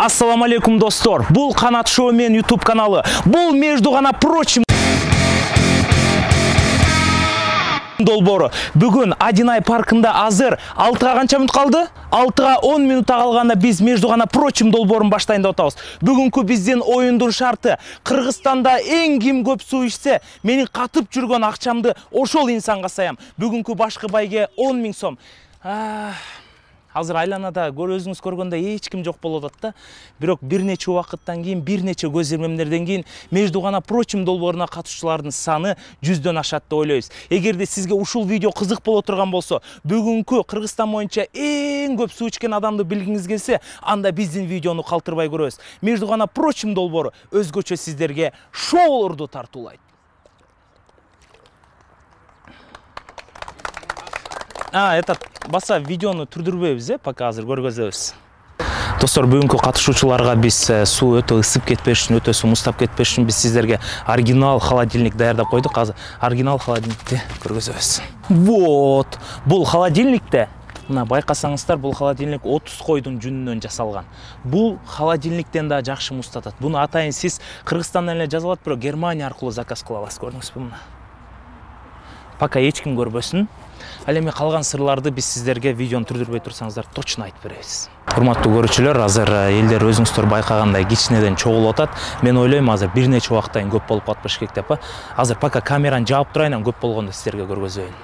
Ассаламу алейкум достор. Бул Канат Шоу мен YouTube каналы. Бул между гана прочим долбоору. Бүгүн Адинай паркында азыр 6-га канча мүнөт калды? 6-га 10 мүнөт калганда биз между гана прочим долбоорун баштайын деп атабыз. Бүгүнкү биздин оюндун шарты Кыргызстанда эң ким көп суу ичсе, менин катып жүргөн акчамды ошол инсанга саям. Бүгүнкү башкы байге 10 000 сом. Азыр айланада өзүңүз көргөндө эч ким жок болуп атат да. Бирок бир нече убакыттан кийин, бир нече көз ирмемдерден кийин между гана прочим долбооруна катышуучулардын саны 100дөн ашат деп ойлойбуз. Эгерде сизге ушул видео кызык боло турган болсо, бүгүнкү Кыргызстан боюнча эң көп суу ичкен адамды билгиңиз келсе, анда биздин видеону калтырбай көрөбүз. Между гана прочим долбоору өзгөчө сиздерге шоулорду тартуулайт. Баса видеону түрдүрбөйбүз, пока азыр көргөзөбүз. Достор, бүгүнкү катышуучуларга биз суу өтө ысып кетпеш үчүн, өтө муздап кетпеш үчүн биз сиздерге оригинал холодильник даярдап койдук. Азыр оригинал холодильникти көргөзөбүз. Вот, бул холодильникте, мына байкасаңыздар, бул холодильник 30 койдун жүнүнөн жасалган. Бул холодильниктен да жакшы муздатат. Буну атайын сиз Кыргызстандан эле жазылат, бирок Германия аркылуу заказ кыла аласыз. Көрдүңүзбү мына? Пока эч ким көрбөсүн. Ал эми калган сырларды биз сиздерге видеону түрдүрбөй турсаңыздар точно айтып беребиз. Урматтуу көрүүчүлөр, азыр элдер өзүңүздөр байкагандай кичинеден чогулуп атат. Мен ойлойм, азыр бир нече убакыттан көп болуп калпыш керек деп. Азыр пока камераны жаап турайын, көп болгондо сиздерге көргөзөйүн.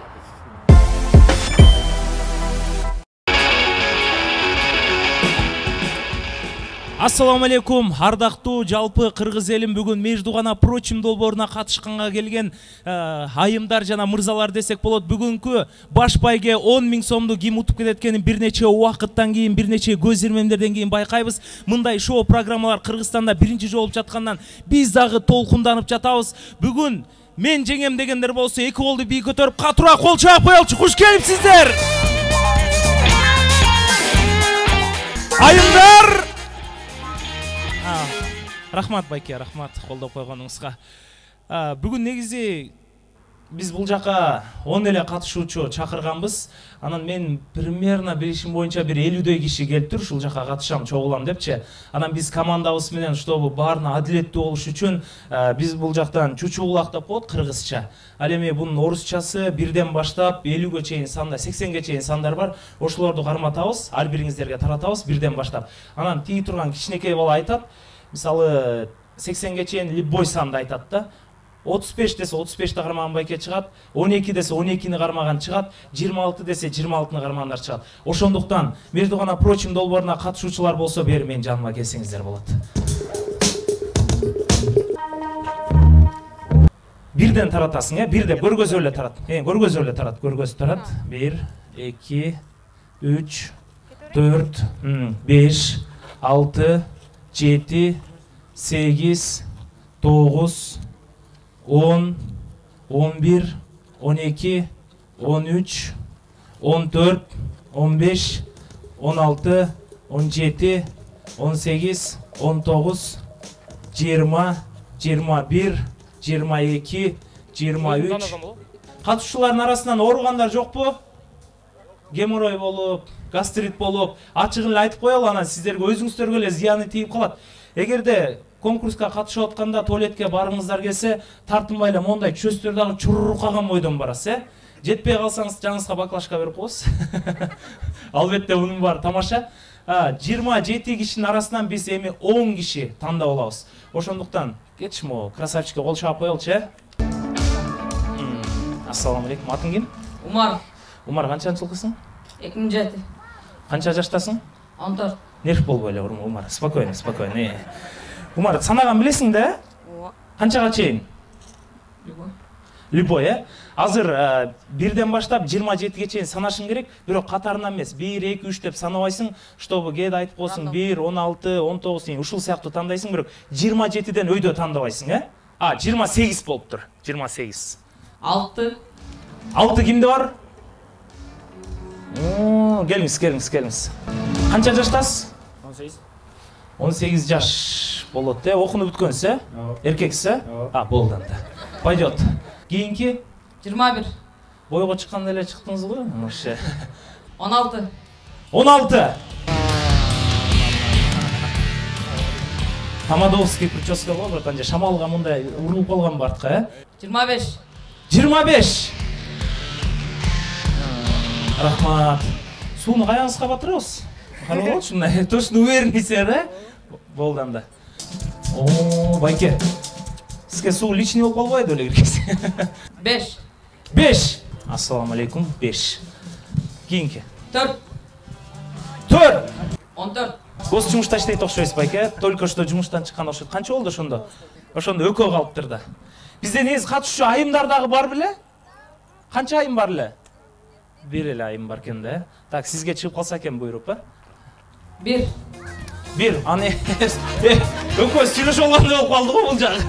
Ассаламу алейкум, ардактуу жалпы кыргыз элим, бүгүн между гана прочим долбооруна катышканга келген айымдар жана мырзалар десек болот. Бүгүнкү баш байге 10 000 сомду ким утуп кетет экенин бир нече убакыттан кийин, бир нече көз ирмемдерден кийин байкайбыз. Мындай шоу программалар Кыргызстанда биринчи жолу жаткандан биз дагы толкунданып жатабыз. Бүгүн мен жеңем дегендер болсо, эки колду бийик көтөрүп, катуура кол чаап коелучу. Куш келипсиздер. Айымдар! Рахмат байке, рахмат колдоп койгонуңузга. Бүгүн негизи биз бул жака 10 эле катышуучу чакырганбыз. Анан мен примерно билишим боюнча бир 50дөй киши келиптир, ушул жака катышам, чогулам депчи. Анан биз командабыз менен чтобы баарына адилеттүү болуш үчүн биз бул жактан чучуулак деп коет, кыргызча. Ал эми бунун орусчасы 1ден баштап 50ге чейин сандар, 80ге чейин сандар бар. Ошолорду карматабыз, ар бириңиздерге таратабыз 1ден баштап. Анан тиги турган кичинекей бала айтат. Мисалы 80ге чейин любой санды айтат да. 35 десе 35-ти кармаган байке чыгат, 12 десе 12-ни кармаган чыгат, 26 десе 26-ны кармагандар чыгат. Ошондуктан между гана прочим долбооруна катышуучулар болсо, бери менин жаныма келсеңиздер болот. Бирден таратасың, бирде көргөзө эле тарат. Көргөзө эле тарат, көргөзө тарат. 1 2 3 4 5 6 7 8 9 10 11 12 13 14 15 16 17 18 19 20 21 22 23. Катышуучулардын арасынан ооругандар жокпу? Геморрой болуп, гастрит болуп, ачыгын эле айтып коелу, анан сиздерге өзүңүздөргө эле зыяны тийип калат. Эгерде конкурска катышып атканда туалетке барыңыздар келсе, тартынбай эле мондай чөстөр дагы чуррук калган бойдон барасыз, Жетпей калсаңыз жаңызга баклашка берип коебуз. Албетте мунун баары тамаша. 27 кишинин арасынан биз эми 10 киши тандап алабыз. Ошондуктан кетишмо, красавчикке кол чаап коелучу. Ассаламу алейкум. Атың ким? Умар. Умар, канчанчы жылкысың? 2007. Канча жаштасың? 14. Нерв болбой эле, Умар. Спокойно, спокойно. Умар, санаган билесиң да? Ооба. Канчага чейин? Любой, Азыр 1ден баштап 27ге чейин санашың керек, бирок катарынан эмес. 1 2 3 деп санабайсың, чтобы кээде айтып койсуң 1 16 19 ушул сыяктуу тандайсың, бирок 27ден өйдө тандабайсың, 28 болуптур. 28. 6. 6 кимде бар? Келиңиз. Канча жаштасыз? 18. 18 жаш болот, окууну бүткөнсүз, эркексиз, болду анда. Пойдет. Кийинки 21. Бойго чыкканда эле чыктыңыз го? 16. 16. Помадовский прическа болот, братан, же шамалга мындай урулуп калган артка, 25. 25. Рахмат. Сууну каяңызга батырабыз? Карап болчу мындай, точно уверенный сер, Болду анда. О, байке. Сизге суу личный болуп калбайбы эле киргиз? 5. 5. Ассаламу алейкум, 5. Кийинки. 4. 4. 14. Осы жумушта иштейт окшойсуз байке. Только что жумуштан чыккан окшойт. Канча болду ошондо? Ошондо экөө калыптыр да. Бизде негизи катышуучу айымдар дагы бар беле? Канча айым бар эле? Бир эле айым бар экен да. Так, сизге чыгып калса экен буйруп, 1. 1. Аны экөөбүз сүйлөшүп алгандай болуп калды го бул жагы.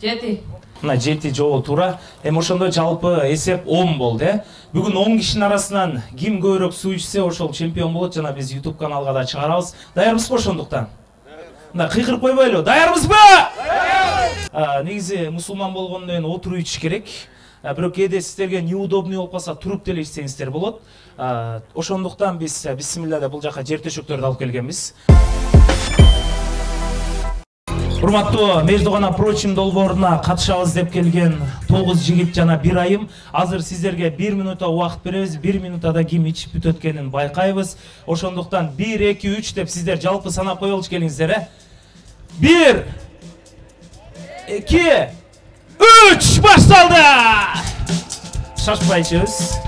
7. Мына 7 жолу туура. Эми ошондо жалпы эсеп 10 болду, Бүгүн 10 кишинин арасынан ким көбүрөөк суу ичсе, ошол чемпион болот. Жана биз YouTube каналга да чыгарабыз. Даярбызбы ошондуктан? Мына кыйкырып койбойлу. Даярбызбы? Негизи мусулман болгондон кийин отуруп ичиш керек. Бирок кээде сиздерге неудобный болуп калса, туруп деле ичсеңиздер болот. Ошондуктан биз бисмилла деп бул жака жер төшөктөрдү алып келгенбиз. Урматтуу Междугана Прочим долбооруна катышабыз деп келген 9 жигит жана 1 айым. Азыр сиздерге 1 минута убакыт беребиз. 1 минутада ким ичип бүтөт экенин байкайбыз. Ошондуктан 1, 2, 3 деп сиздер жалпы санап кое болчу келиңиздер, 1, 2, 3 башталды. Шашпай ичебиз.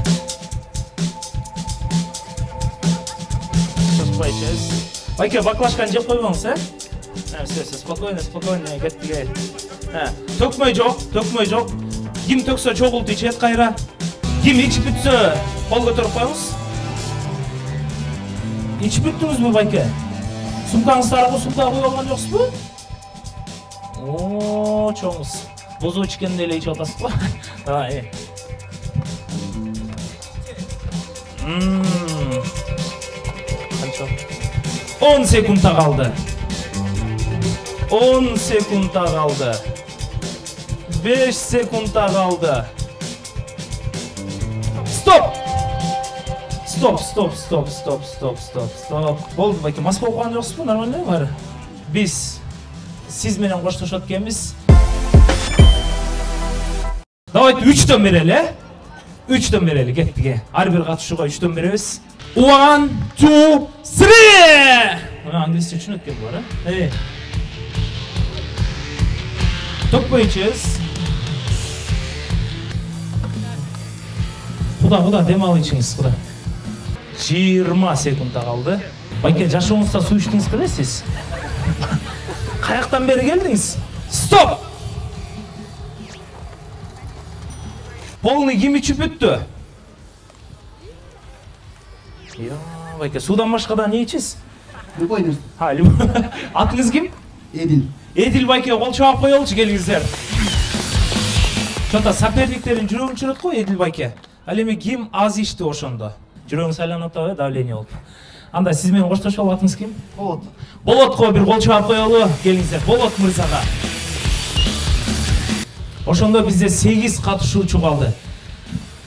Шашпай ичебиз. Байке, баклажканы жеп койбоңуз, Все, спокойно, кеттиге. Төкмөй жок. Ким төксө чогулту ичет кайра. Ким ичип бүтсө, кол көтөрүп коюңуз. Ичип бүттүңүзбү, байке? Сумкаңыздарга сумка коюп алган жоксузбу? О, чоңуз. Бозо ичкенде эле ичип атасызбы? Давай. Канча? 10 секундта калды. 10 секундта калды. 5 секундта калды. Стоп. Болду байке, мас болуп калган жоксузбу? Нормально баары? Биз сиз менен коштошот экенбиз. Давайте 3төн берели, 3төн берели, кеттиге. Ар бир катышууга 3төн беребиз. 1, 2, 3. Англисче түшүнөт экен булар, Төкпөй ичебиз. Куда дем алып ичиңиз, куда. 20 секундта калды. Байке, жашооңузда суу ичтиңиз беле сиз? Каяктан бери келдиңиз? Стоп! Полный ким ичип бүттү? Байке, суудан башка да не ичесиз? Любой нерсе. Атыңыз ким? Эдил. Эдил байке, кол чабап коелучу келиңиздер. Чонто соперниктердин жүрөгүн чүрөт го Эдил байке. Ал эми ким аз ичти ошондо? Жүрөгүңүз айланып атабы, давление болуп. Анда сиз менен коштошуп алатыңыз ким? Болот. Болотко бир кол чабап коелу, келиңиздер. Болот мырзага. Ошондо бизде 8 катышуучу калды.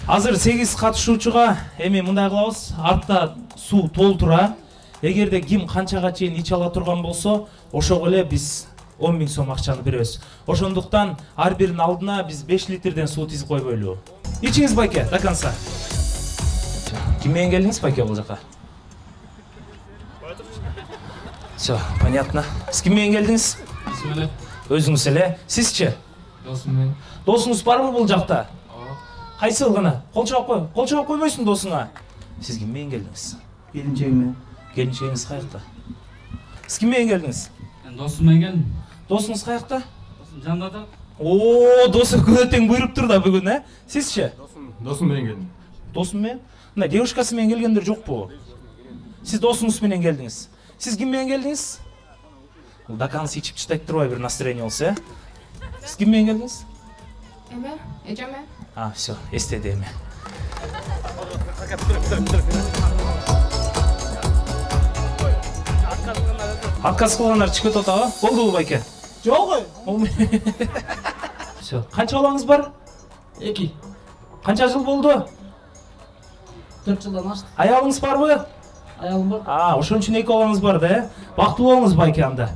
Азыр 8 катышуучуга эми мындай кылабыз, артта суу толтура. Эгерде ким канчага чейин иче ала турган болсо, ошого эле биз 10 000 сом акчаны беребиз. Ошондуктан ар биринин алдына биз 5 литрден суу тизип койбойлу. Ичиңиз байке, до конца. Ким менен келдиңиз байке бул жака? Всё, понятно. Сиз ким менен келдиңиз? Биз менен. Өзүңүз эле. Сизчи? Досум менен. Досуңуз барбы бул жакта? Ооба. Кайсыл гана? Кол чабап кой. Кол чабап койбойсуң досуңа. Сиз ким менен келдиңиз? Келинчегим менен. Келинчегиңиз каякта? Сиз ким менен келдиңиз? Мен досум менен келдим. Досуңуз каякта? Досум жанында да. О, досу күнү тең буйруптур да бүгүн, Сизчи? Досум менен келдим. Досум менен? Мына девушкасы менен келгендер жокпу? Сиз досуңуз менен келдиңиз. Сиз ким менен келдиңиз? Бул дакансы ичип чыдайт турбай бир настроение болсо, Сиз ким менен келдиңиз? Эме, эжем менен. Всё, эстеди эми. Отказ кылгандар чыгып атабы? Болдубу байке? Жок. Всё, канча балаңыз бар? 2. Канча жыл болду? 4 жылдан ашты. Аялыңыз барбы? Аялым бар. Ошон үчүн эки балаңыз бар да, э? Бактылуу болуңуз байке анда.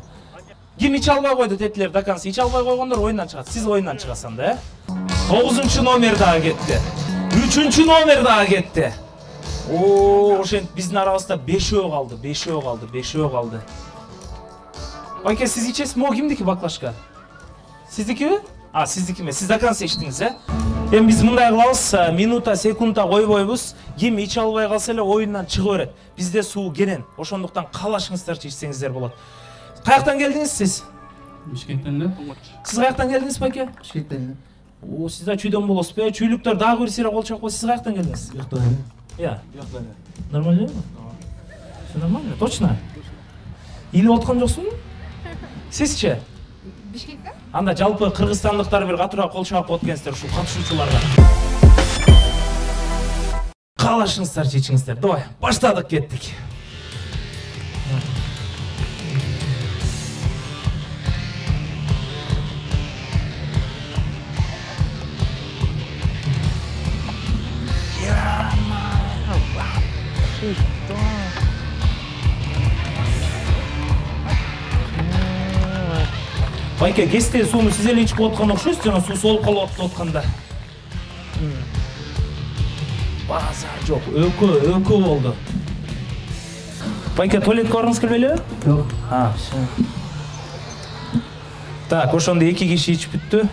Ким ич албай койду тетилер, дакансы ич албай койгондор оюндан чыгат. Сиз оюндан чыгасың да, э? 9 номер дагы кетти. 3 номер дагы кетти. Ошентип биздин арабызда 5 калды. Байке, сиз ичесиз могу кимдики баклашка? Сиздикиби? Сиздики эмес. Сиз дакансы ичтиңиз, э? Эми биз мындай кылабыз, минута, секунда койбойбуз. Ким ич албай калса эле оюндан чыга берет. Бизде суу керен. Ошондуктан каалашыңыздарчы ичсеңиздер болот. Каяктан келдиңиз сиз? Бишкектен эле. Сиз каяктан келдиңиз, байке? Бишкектен. Сиз да чүйдөн болосузбу? Чүйлүктөр дагы бир сыйра кол чапкы. Сиз каяктан келдиңиз? Жактан. Жактан. Нормально эмеби? Всё нормально, точно? Илип аткан жоксуңбу? Сизчи? Бишкектен? Анда жалпы кыргызстандыктар бир катуураак кол чапып өткөнсүздөр ушул катышуучуларга. Каалашыңыздарчы ичиңиздер. Давай, баштадык, кеттик. Байке, кесте сууну сиз эле ичип аткан окшойсуз, жана суу солуп калып атканда. Базар жок, өкө болду. Байке, туалетке баргыңыз келбейби? Жок. Все. Так, ошондо 2 киши ичип бүттү.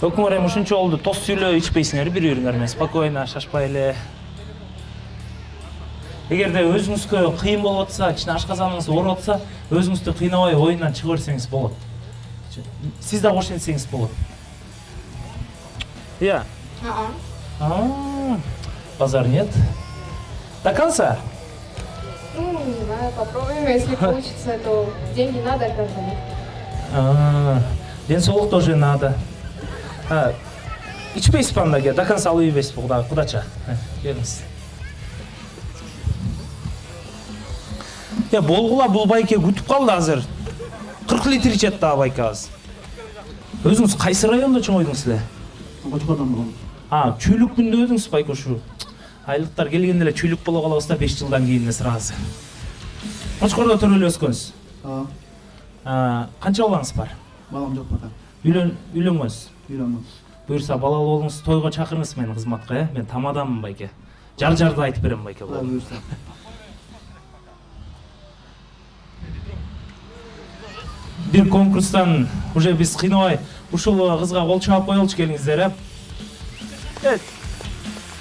Өкмөр эми ушунча болду, тос сүйлөп ичпейсиңер бири-бириңер менен, спокойно, шашпай эле. Эгерде өзүңүзгө кыйын болуп атса, кичине ашказаныңыз ооруп атса, өзүңүздү кыйнабай оюндан чыга берсеңиз болот. Сиз да кош этсеңиз болот. Я. Базар нет. До конца? Ну, не знаю, попробуем, если получится, то деньги надо каждому. Ден соолук тоже надо. Ичпейсиз ба анда, до конца алып ийбейсиз кудача. Келиңиз. Болгула, бул байке күтүп калды азыр. 40 литр ичет да байке азыр. Өзүңүз кайсы районда чоңойдуңуз эле? Кочкордон болгон. Чүйлүкпүндө өдүңүз байке ушу. Айлыктар келгенде эле чүйлүк боло калабыз да 5 жылдан кийин сразу. Кочкордо төрөлүп өскөнсүз. Канча балаңыз бар? Балам жок пока. Үйлөнгөнсүз? Үйлөнгөм. Буюрса балалуу болуңуз, тойго чакырыңыз мени кызматка, э? Мен тамадаммын байке. Жар-жарды айтып берем байке. Буюрса. Бир конкурстан уже биз кыйнабай ушул кызга кол чаап коелучу, келиңиздер, э?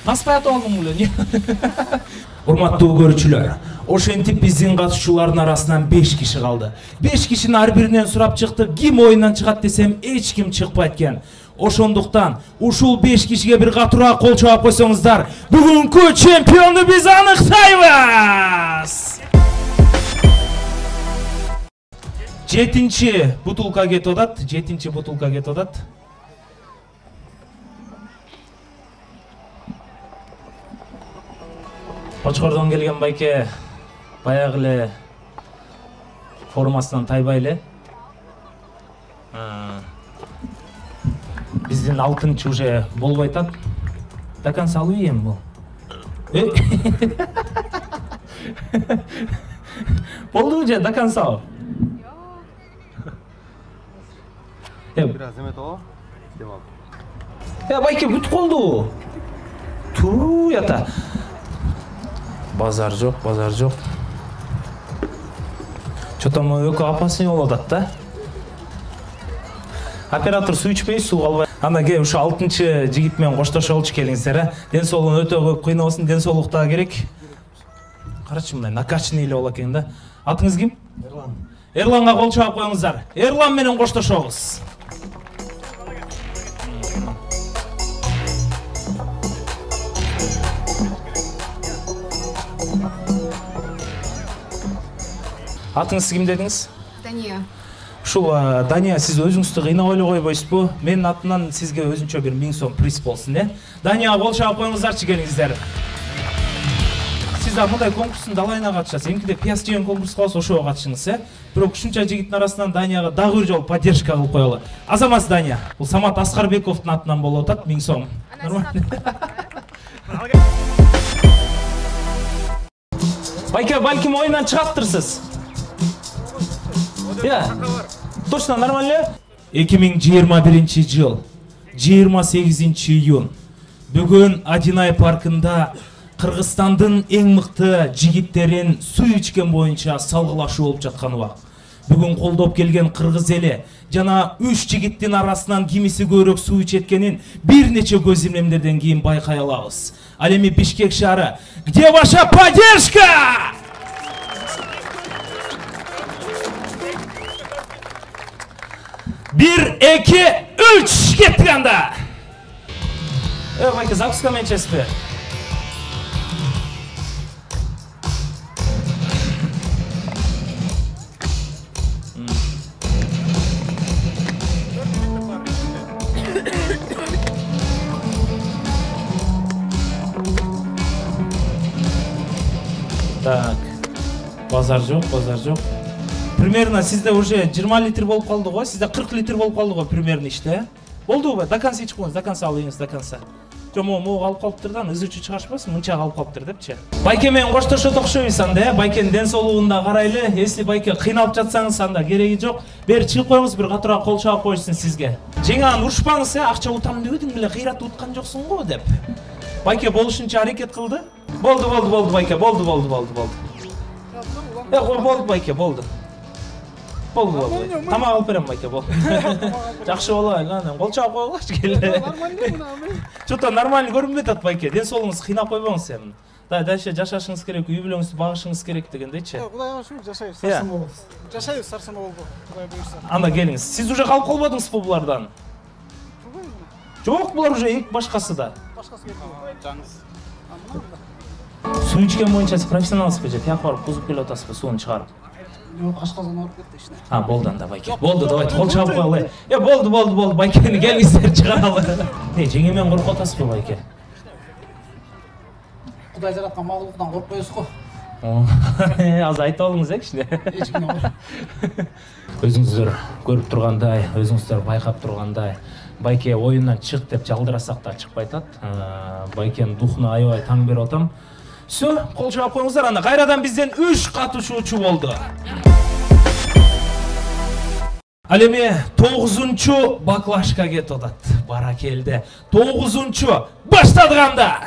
Наспай атып алдым беле. Урматтуу көрүүчүлөр, ошентип биздин катышуучулардын арасынан 5 киши калды. 5 кишинин ар биринен сурап чыктык, ким оюндан чыгат десем, эч ким чыкпайт экен. Ошондуктан ушул 5 кишиге бир катуураак кол чаап койсоңуздар, бүгүнкү чемпионду биз аныктайбыз. 7-чи бутылка кетип атат, 7-чи бутылка кетип атат. Кочкордон келген байке баягы эле формасынан тайбай эле. Биздин 6-чы уже болбой атат. До конца алып ийем бул. Болдубу же до конца? Biraz emet o. Devam. Байке бүтүп калды. Туу ята. Базар жок. Чото өкө апасы болуп атат да. Оператор суу ичпей, суу албай. Анда ке ушу 6-чы жигит менен коштошолчу, келиңиздер, э? Ден соолугун өтө көп кыйнабасын, ден соолук да керек. Карачы мындай накачанный эле болот экен да. Атыңыз ким? Эрлан. Эрланга кол чаап коюңуздар. Эрлан менен коштошобуз. Атыңыз ким дедиңиз? Дания. Ушул Дания, сиз өзүңүздү кыйнап эле койбойсузбу? Менин атынан сизге өзүнчө бир 1000 сом приз болсун, э? Дания, кол чаап коюңуздарчы, келиңиздер. Сиз да мындай конкурстун далайына катышасыз. Эмкиде пияз жеген конкурс кылабыз, ошого катышыңыз, э? Бирок ушунча жигиттин арасынан Данияга дагы бир жолу поддержка кылып коелу. Азамат Дания, бул Самат Аскарбековдун атынан болуп атат, 1000 сом. Нормально. Байке, балким ойындан чыгаптырсыз. Точно нормально? 2021 жыл 28 июнь. Бүгін Адинай паркында Кыргызстандын эң мыкты жигиттерин суу ичкен боюнча салгылашуу болуп жаткан убак. Бүгін колдоп келген кыргыз эли жана 3 жигиттин арасынан кимиси көбүрөөк суу ичеткенин бир нече көз имемдерден кийин байкай алабыз. Ал эми Бишкек шаары, где ваша поддержка? 1, 2, 3 кеттик анда. Байке, запуска менен чеспи. Так, базар жоқ. Примерно сизде уже 20 литр болуп калды го, сизде 40 литр болуп калды го примерно иште. Болдубу? До конца ичип коюңуз, до конца алыңыз, до конца. Жо могу калып калыптыр да, ызычы чыгашпасын, мынча калып калыптыр депчи. Байке менен коштошот окшойбуз анда, байкенин ден соолугунда карайлы. Если байке кыйналып жатсаңыз, анда кереги жок. Бери чыгып коюңуз, бир катуураак кол чаап коюшсун сизге. Жеңан урушпаңыз, акча утам дебедиң беле, кыйрат уткан жоксуң го деп. Байке болушунча аракет кылды. Болду байке, болду. Болду байке, болду. Тамак алып берем байке, болду. Жакшы болобу, анан кол чаап койгулачы келе. Чото нормально көрүнбөй атат байке. Ден соолугуңузду кыйнап койбоңуз эми. Дальше жашашыңыз керек, үй бүлөңүздү багышыңыз керек дегендейчи. Кудайга шүгүр жашайбыз, сарсын болобуз. Жашайбыз, сарсын болобу. Кудай буйрса. Анда келиңиз. Сиз уже калып калбадыңызбы булардан? Жок, булар уже эки башкасы да. Башкасы келди. Жаңыз. Суу ичкен боюнча профессионалсызбы же? Тияк барып бузуп келип атасызбы суун чыгарып? Жок, ашказан ооруп кетти ичине. Болду анда байке. Болду, давайте кол чаап коелы. Болду, байкени келиңиздер чыгаралы. Жеңе менен коркуп атасызбы байке? Кудай жараткан магулуктан коркпойбуз го. Азыр айтып алыңыз кичине. Эч ким жок. Өзүңүздөр көрүп тургандай, өзүңүздөр байкап тургандай, байке оюндан чык деп жалдырасак да чыкпай атат. Байкенин духуна аябай таң берип атам. Всё, кол чаап коюңуздар, анда кайрадан бизден 3 катышуучу болду. Ал эми 9-чу баклашка кетип атат. Баракелде. 9-чу баштадык анда.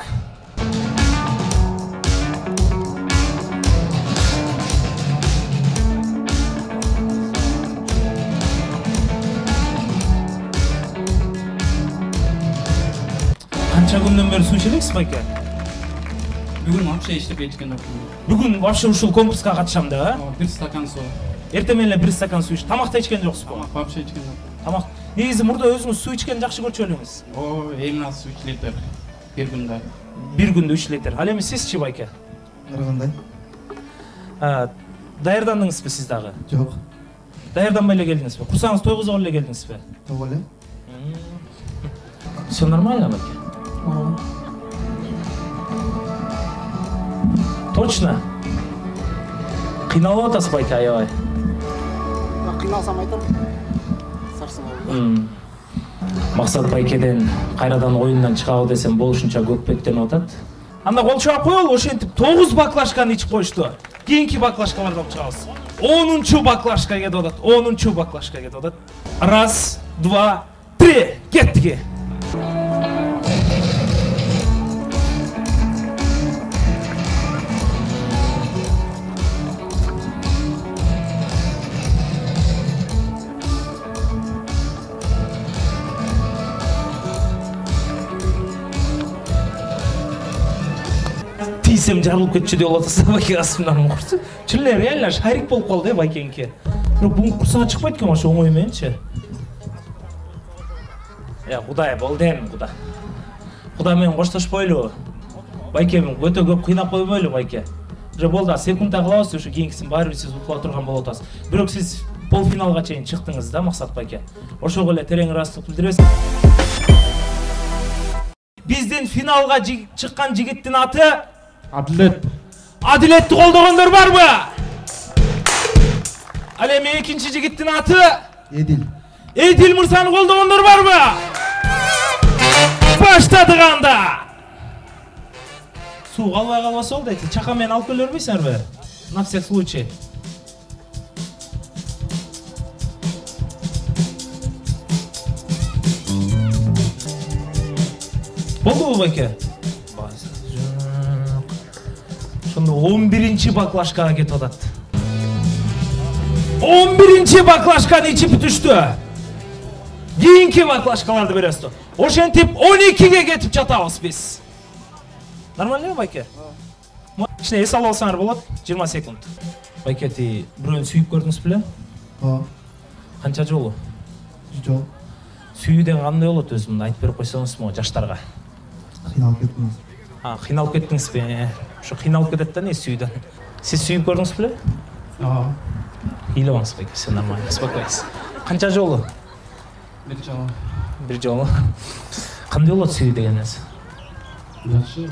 Канча күндөн бери суу ичесиз байке? Бүгін вообще иштеп кеткен жокмун. Бүгүн вообще ушул конкурска катышам деп, а? 1 стакан суу. Эртең менен 1 стакан суу ич. Тамак да ичкен жоксузбу? Тамак вообще ичкен жок. Тамак. Негизи мурда өзүңүз суу ичкен жакшы көрчү элеңиз. Эң аз 3 литр бир күндө. Бир күндө 3 литр. Ал эми сизчи байке? Ар кандай? Даярдандыңызбы сиз дагы? Жок. Даярданбай эле келдиңизби? Курсаңыз тойгузуп эле келдиңизби? Тоо эле. Всё нормально, байке? Точно? Кыйналып атасыз байке аябай? Кыйналсам айтам. Сарсын болобу. Максат байкеден кайрадан оюндан чыгабы десем болушунча көкпектенип атат. Анда кол чаап коелу, ошентип 9 баклашканы ичип коюшту. Кийинки баклашкаларга чыгабыз. 10-чу баклашка кетип атат. 10-чу баклашка кетип атат. 1, 2, 3, кеттик. Тисем жарылып кетчү деп атасыз байке астымдан курсы. Чынлы реально шарик болуп калды байкеники. Бирок бугун курсага чыкпайт экен ошо оңой мененчи. Кудай болду эми Куда. Куда менен коштошпойлу. Байке өтө көп кыйнап койбойлу байке. Уже болду, секундта кылабыз, ошо кийинкисин баары сиз утула турган болуп атасыз. Бирок сиз полфиналга чейин чыктыңыз да, Максат байке. Ошого эле терең ыраазычылык билдиребиз. Биздин финалга чыккан жигиттин аты Адилет. Адилетти колдогондор барбы? Ал эми экинчи жигиттин аты Эдил. Эдил мырзаны колдогондор барбы? Баштадык анда. суу калбай калбаса болду дейт. Чака менен алып келе бербейсиңерби? На всякий случай. Болдубу байке? Шондо 11-чи баклажкага кетип атат. 11-чи баклажканы ичип бүтүштү. Кийинки баклажкаларды бересиз. Ошентип 12ге кетип жатабыз биз. Нормально байке? Кичине эс алып алсаңар болот. 20 секунд. Байке, ти бирөөнү сүйүп көрдүңүз беле? Ооба. Канча жолу? Жол. Сүйүү деген кандай болот өзүм айтып берип койсоңузбу жаштарга? Кыйналып кеттиңиз. Кыйналып кеттиңизби? Ошо кыйналып кетет да не сүйүүдөн. Сиз сүйүп көрдүңүз беле? Ооба. Ыйлабаңыз байке, все нормально. Успокойтесь. Канча жолу? Бир жолу. Бир жолу. Кандай болот сүйүү дегениз? Жакшы.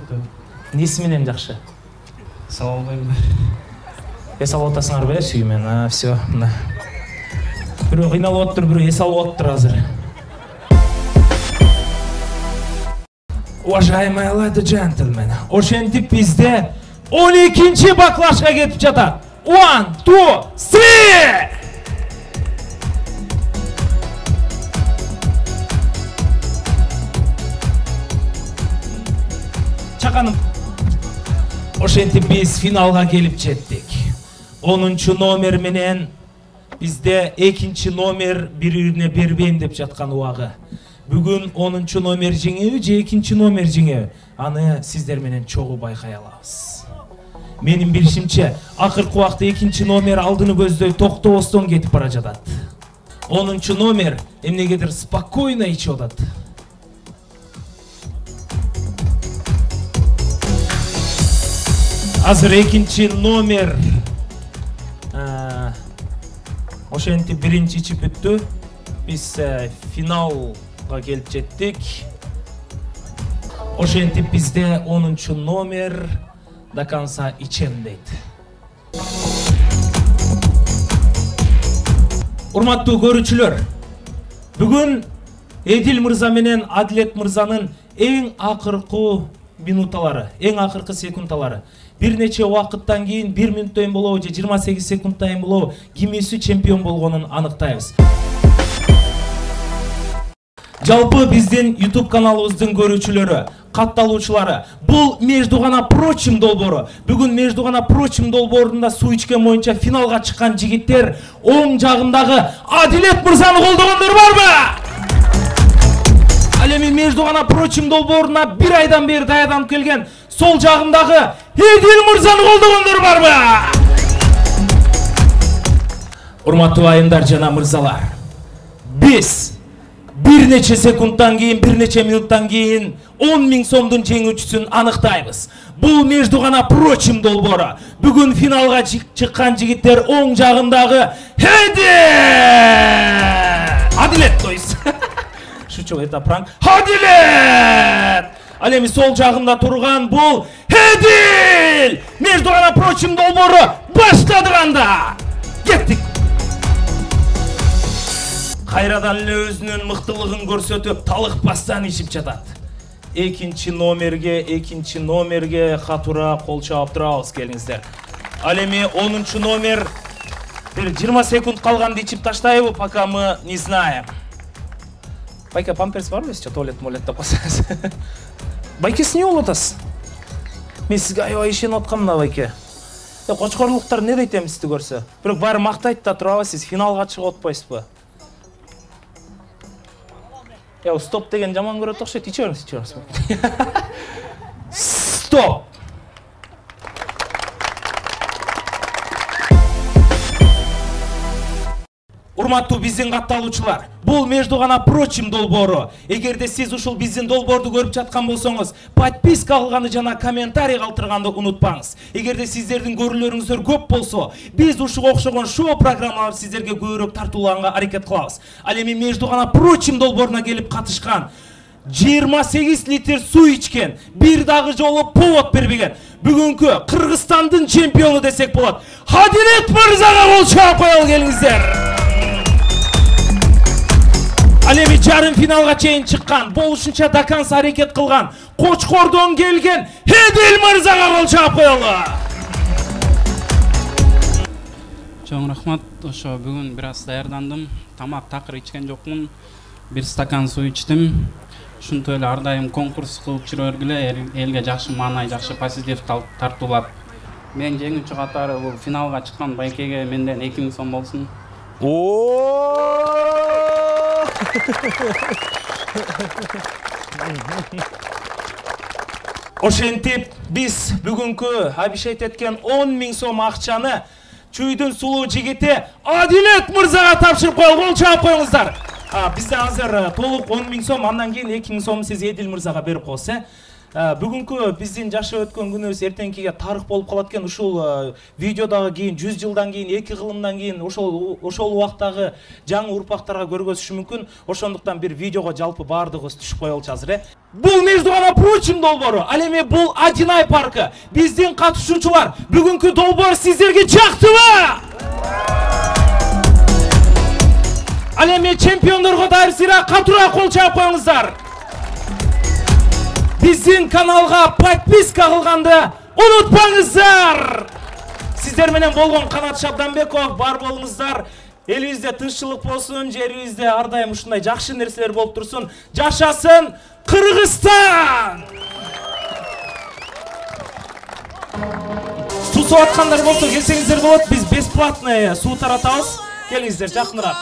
Неси менен жакшы? Салалбайм. Эс алып атасыңар беле сүйүү менен? Все, мына. Бирөө кыйналып атыптыр, бирөө эс алып атыптыр азыр. Уважаемые леди джентльмены, ошентип бизде 12-чи баклажка кетип жатат. 1, 2, 3! Чаканым. Ошентип биз финалга келип жеттик. 10-чу номер менен бизде 2-чи номер бири-бирине бербейм деп жаткан убагы. Бүгүн 10-чу номер жеңеби же 2-чи номер жеңеби? Аны сиздер менен чогуу байкай алабыз. Менин билишимче, акыркы убакта 2-чи номер алдыны көздөй токтобостон кетип бара жатат. 10-чу номер эмнегедир спокойно ичип атат. Азыр 2-чи номер ошентип биринчи ичип бүттү. Биз финалга келип жеттик. Ошентип бизде 10-чу номер до конца ичем дейт. Урматтуу көрүүчүлөр, бүгүн Эдил мырза менен Адилет мырзанын эң акыркы минуталары, эң акыркы секундалары. Бир нече убакыттан кийин 1 минуттан болобу же 28 секундтан болобу кимиси чемпион болгонун аныктайбыз. Жалпы биздин YouTube каналыбыздын көрүүчүлөрү, катталуучулары, бул между гана прочим долбоору. Бүгүн между гана прочим долбоорунда суу ичкен боюнча финалга чыккан жигиттер оң жагындагы Адилет мырзаны колдогондор барбы? Ал эми между гана прочим долбооруна бир айдан бери даярданып келген сол жагындагы Эдил мырзаны колдогондор барбы? Урматтуу айымдар жана мырзалар, биз бир нече секундтан кийин, бир нече минуттан кийин 10.000 сомдун жеңүүчүсүн аныктайбыз. Бул между гана прочим долбоору. Бүгүн финалга чыккан жигиттер оң жагындагы Адилет, то есть. Шучу, это пранк. Адилет! Ал эми сол жагында турган бул Эдил! Между гана прочим долбоору баштадык анда. Кеттик. Кайрадан эле өзүнүн мыктылыгын көрсөтүп, талыкпастан ичип жатат. 2-чи номерге катуура кол чаап турабыз, келиңиздер. Ал эми 10-чу номер бир 20 секунд калганды ичип таштайбы, пока мы не знаем. Байке, памперс барбы? Туалет-молетте косаңыз. Байке, эмне болуп атасыз? Мен сизге аябай ишенип аткам да, байке. Кочкорлуктар не дейт эми сизди көрсө? Бирок баары мактайт да турабы, сиз финалга чыгып атпайсызбы? Стоп деген жаман көрөт окшойт, иче бериңиз. Стоп! Урматтуу биздин катталуучулар, бул между гана прочим долбоору. Эгерде сиз ушул биздин долбоорду көрүп жаткан болсоңуз, подписка кылганды жана комментарий калтырганды унутпаңыз. Эгерде сиздердин көрүүлөрүңүздөр көп болсо, биз ушуга окшогон шоу программалар сиздерге көбүрөөк тартуулаганга аракет кылабыз. Ал эми между гана прочим долбооруна келип катышкан 28 литр суу ичкен, бир дагы жолу повод бербеген бүгүнкү Кыргызстандын чемпиону десек болот. Адилет мырзага кол чаап коелу, келиңиздер. Ал эми жарым финалга чейин чыккан, болушунча до конца аракет кылган, Кочкордон келген Эдил мырзага кол чаап коелу. Чоң рахмат. Ошо бүгүн бир аз даярдандым. Тамак такыр ичкен жокмун. Бир стакан суу ичтим. Ушинтип эле ар дайым конкурс кылып жүргүлө элге жакшы маанай, жакшы позитив тартуулап. Мен жеңүүчү катары бул финалга чыккан байкеге менден 2000 сом болсун. Ошентип биз бүгүнкү абишет эткен 10.000 сом акчаны чүйдүн сулуу жигити Адилет мырзага тапшырып коелу. Кол чаап коюңуздар. Бизде азыр толук 10.000 сом, андан кийин 2.000 сом сиз Эдил мырзага берип коесуз. Бүгүнкү биздин жашап өткөн күнүбүз эртеңкиге тарых болуп калат экен. Ушул видеодагы кийин 100 жылдан кийин, 2 кылымдан кийин ошол убактагы жаңы урпактарга көргөзүшү мүмкүн. Ошондуктан бир видеого жалпы баардыгыбыз түшүп коелучу азыр. Бул между гана прочим долбоору. Ал эми бул Адинай паркы. Биздин катышуучулар, бүгүнкү долбоор сиздерге жактыбы? Ал эми чемпиондорго даир сыйра катуураак кол чаап коюңуздар. Биздин каналга подписка кылганды унутпаңыздар. Сиздер менен болгон Канат Шабданбеков, бар болуңуздар. Элибизде тынччылык болсун, жерибизде ар дайым ушундай жакшы нерселер болуп турсун. Жашасын Кыргызстан! Суу саткандар болсо келсеңиздер болот. Биз бесплатный суу таратабыз. Келиңиздер жакыныраак.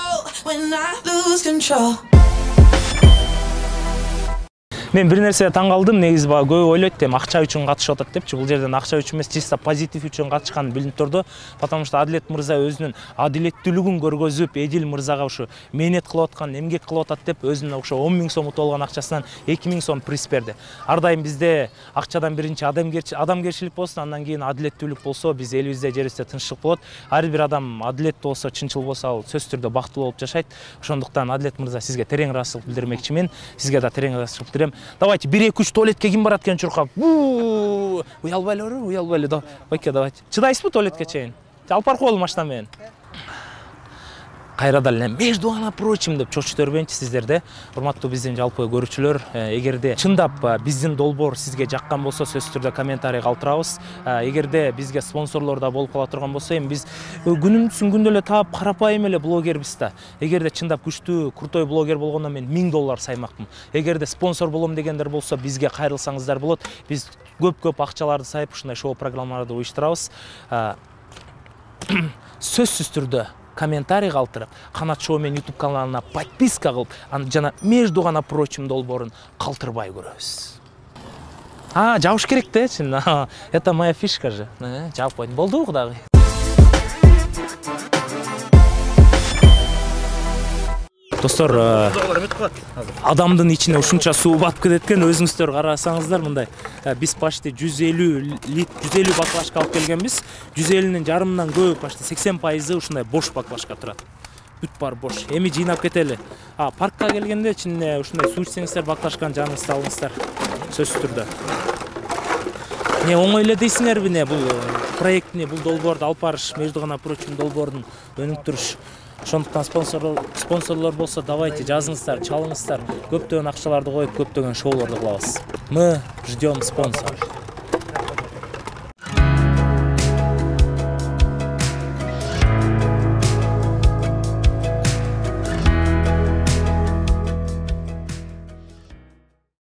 Мен бир нерсе таң калдым, негизи көп ойлойт эми акча үчүн катышып атат депчи. Бул жерден акча үчүн эмес, чисто позитив үчүн катышканы билинип турду. Потому что Адилет мырза өзүнүн адилеттүүлүгүн көргөзүп, Эдил мырзага ушу мээнет кылып аткан, эмгек кылып атат деп өзүнүн ошо 10.000 сом утуп алган акчасынан 2.000 сом приз берди. Ар дайым бизде акчадан биринчи адамгерчилик болсун, андан кийин адилеттүүлүк болсо, биз элибизде, жерибизде тынччылык болот. Ар бир адам адилеттүү болсо, чынчыл болсо, ал сөзсүз түрдө бактылуу болуп жашайт. Ошондуктан Адилет мырза сизге терең ыраазычылык билдирмекчимин. Сизге да терең ыраазычылык билдирем. Давайте 1-2-3 туалетке ким барат экен чуркап? Уялбайлы, да. Байке, давайте. Чыдайсызбы туалетке чейин? Алып барып коелу машина менен. Кайрадан эле между гана прочим деп чочуп бербейинчи сиздерде. Урматтуу биздин жалпы көрүүчүлөр, эгерде чындап биздин долбоор сизге жаккан болсо, сөзсүз түрдө комментарий калтырабыз. Эгерде бизге спонсорлор да болуп кала турган болсо, эми биз күнүмдүн күндө эле таап карапайым эле блогербиз да. Эгерде чындап күчтүү, крутой блогер болгондо мен $1000 саймакмын. Эгерде спонсор болом дегендер болсо, бизге кайрылсаңыздар болот. Биз көп акчаларды сайып ушундай шоу программаларды уюштурабыз. Сөзсүз түрдө комментарий калтырып, Канат Шоу мен YouTube каналына подписка кылып, жана между гана прочим долбоорун калтырбай көрөбүз. Жабыш керек да, это моя фишка же. Жабып койдум. Болду кудагы. Достор, адамдын ичине ушунча суу батып кетет экен, өзүңүздөр карасаңыздар мындай. Биз почти 150 баклажка алып келгенбиз. 150-нин жарымынан көп, почти 80% ушундай бош баклажка турат. Бүт бар бош. Эми жыйнап кетели. Паркка келгенде ичине ушундай суу ичсеңиздер, баклажканы жаныңызда алыңыздар. Сөзсүз түрдө. Оңой эле дейсиңерби, бул проектни, бул долбоорду алып барыш, между гана прочим долбоордун өнүп туруш. Ошондуктан спонсорлор болсо, давайте жазыңыздар, чалыңыздар. Көптөгөн акчаларды коюп, көптөгөн шоуларды кылабыз. Мы ждем спонсоров.